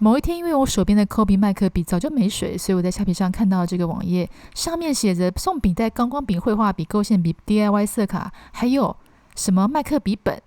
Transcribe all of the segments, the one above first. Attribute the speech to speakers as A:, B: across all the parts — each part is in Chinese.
A: 某一天，因为我手边的 Kobe 麦克笔早就没水，所以我在虾皮上看到这个网页，上面写着送笔袋、钢光笔、绘画笔、勾线笔、DIY 色卡，还有什么麦克笔本，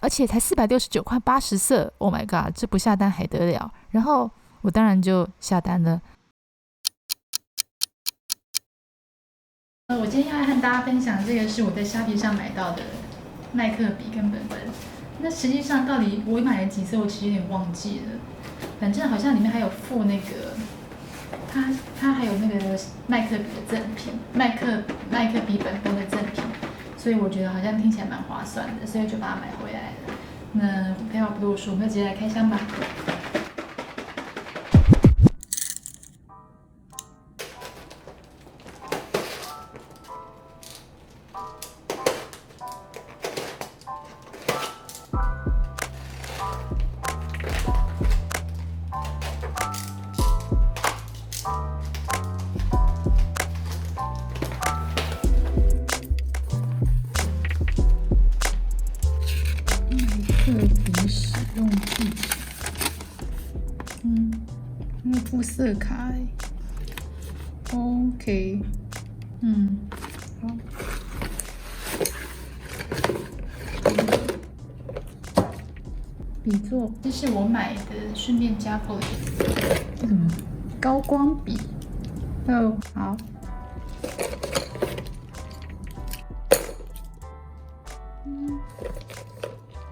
A: 而且才469块80色。Oh my god， 这不下单还得了？然后我当然就下单了。我今天要和大家分享这个是我在虾皮上买到的麦克笔跟本本。那实际上到底我买了几色，我其实有点忘记了。反正好像里面还有附那个，它还有那个麦克笔的赠品，麦克笔本本的赠品，所以我觉得好像听起来蛮划算的，所以就把它买回来了。那废话不多说，我们就直接来开箱吧。麦克笔使用技巧，那个附色卡，OK，好。笔座，这是我买的，顺便加购的。这什么？高光笔。哦，好。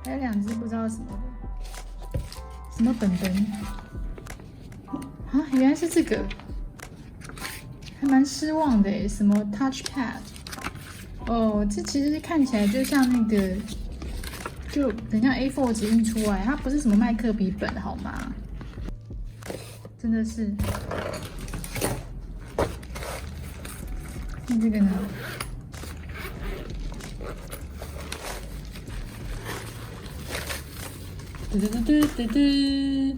A: 还有2支不知道什么的，什么本本？啊，原来是这个，还蛮失望的诶，什么 touchpad？ 哦，这其实看起来就像那个。就很像 A4 纸印出来，它不是什么麦克笔本，好吗？真的是。那这个呢？嘟嘟嘟嘟嘟。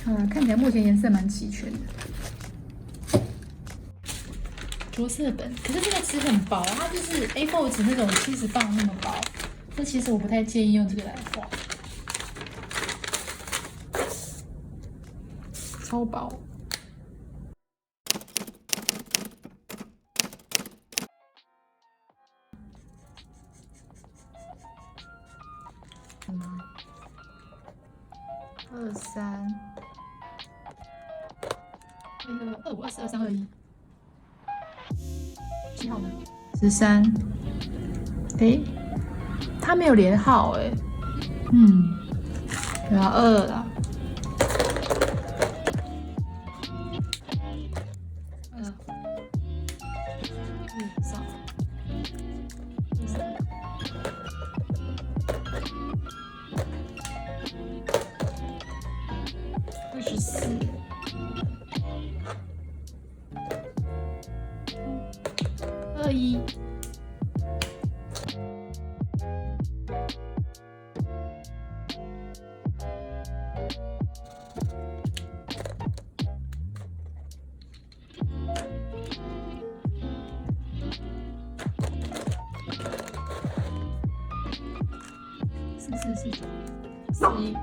A: 好了，看起来目前颜色蛮齐全的。着色本，可是这个纸很薄，它就是 A4 纸那种70磅那么薄。这其实我不太建议用这个来画，超薄。23，那个25、24、23、21。几号呢？13。它没有连号然后2啦。上24。21。41。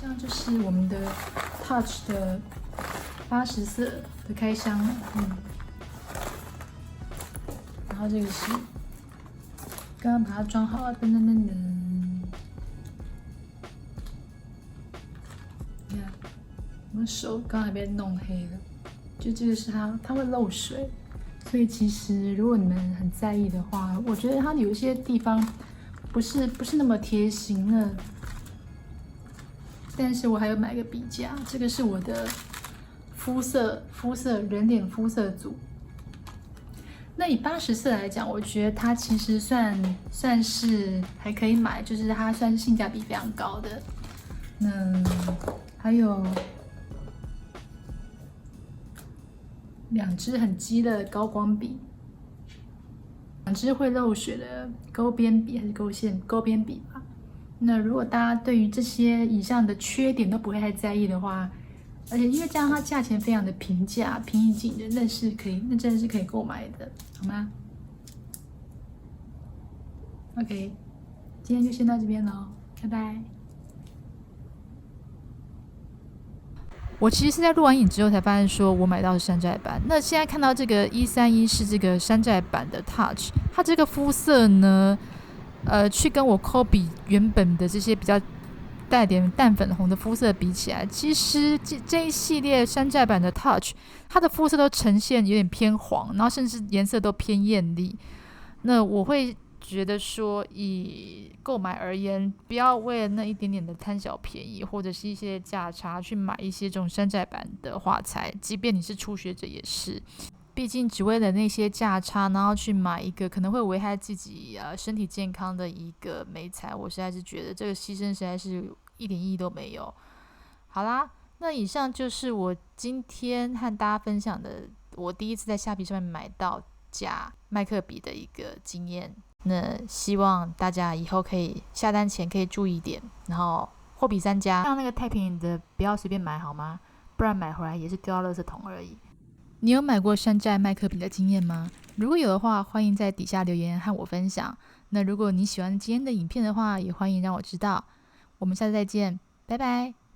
A: 上就是我们的 Touch 的80色的开箱了，然后这个是刚刚把它装好了，噔噔噔噔，你看我的手刚才被弄黑了，就这个是它会漏水，所以其实如果你们很在意的话，我觉得它有一些地方不是那么贴心的。但是我还有买个笔架，这个是我的肤色人脸肤色组。那以80色来讲，我觉得它其实算是还可以买，就是它算是性价比非常高的。还有2支很基的高光笔，2支会漏水的勾边笔还是勾边笔吧。那如果大家对于这些以上的缺点都不会太在意的话，而且因为这样它价钱非常的平价、平易近人，那真的是可以购买的，好吗 ？OK， 今天就先到这边喽，拜拜。我其实是在录完影之后才发现，说我买到的山寨版。那现在看到这个131是这个山寨版的 Touch， 它这个肤色呢？去跟我 Kobe 原本的这些比较带点淡粉红的肤色比起来，其实这一系列山寨版的 Touch， 它的肤色都呈现有点偏黄，然后甚至颜色都偏艳丽。那我会觉得说，以购买而言，不要为了那一点点的贪小便宜或者是一些价差去买一些这种山寨版的画材，即便你是初学者也是。毕竟只为了那些价差，然后去买一个可能会危害自己身体健康的一个媒材，我实在是觉得这个牺牲实在是一点意义都没有。好啦，那以上就是我今天和大家分享的我第一次在虾皮上面买到假麦克笔的一个经验。那希望大家以后可以下单前可以注意一点，然后货比三家，像那个太便宜的不要随便买好吗？不然买回来也是丢到垃圾桶而已。你有买过山寨麦克笔的经验吗？如果有的话，欢迎在底下留言和我分享。那如果你喜欢今天的影片的话，也欢迎让我知道。我们下次再见，拜拜。